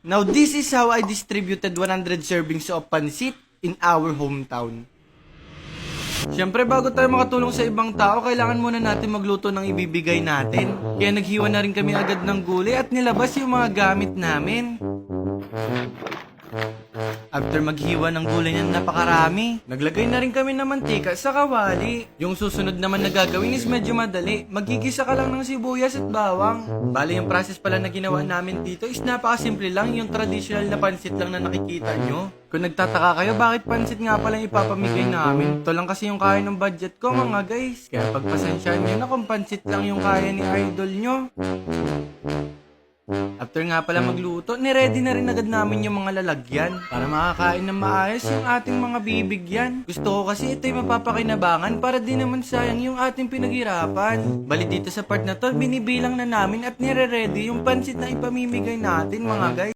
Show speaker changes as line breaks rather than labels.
Now, this is how I distributed 100 servings of pansit in our hometown. Siyempre, bago tayo makatulong sa ibang tao, kailangan muna natin magluto ng ibibigay natin. Kaya naghiwa na rin kami agad ng gulay at nilabas yung mga gamit namin. After maghiwa ng gulay na napakarami, naglagay na rin kami ng mantika sa kawali. Yung susunod naman na gagawin is medyo madali. Magigisa ka lang ng sibuyas at bawang. Bale, yung process pala na ginawa namin dito is napakasimple lang, yung traditional na pansit lang na nakikita nyo. Kung nagtataka kayo, bakit pansit nga pala ipapamigay namin? Ito lang kasi yung kaya ng budget ko, mga guys. Kaya pagpasensyaan nyo na kung pansit lang yung kaya ni idol nyo. After nga pala magluto, niready na rin agad namin yung mga lalagyan para makakain ng maayos yung ating mga bibigyan. Gusto ko kasi ito'y mapapakinabangan para di naman sayang yung ating pinaghirapan. Bali dito sa part na to, binibilang na namin at nire-ready yung pansit na ipamimigay natin, mga guys.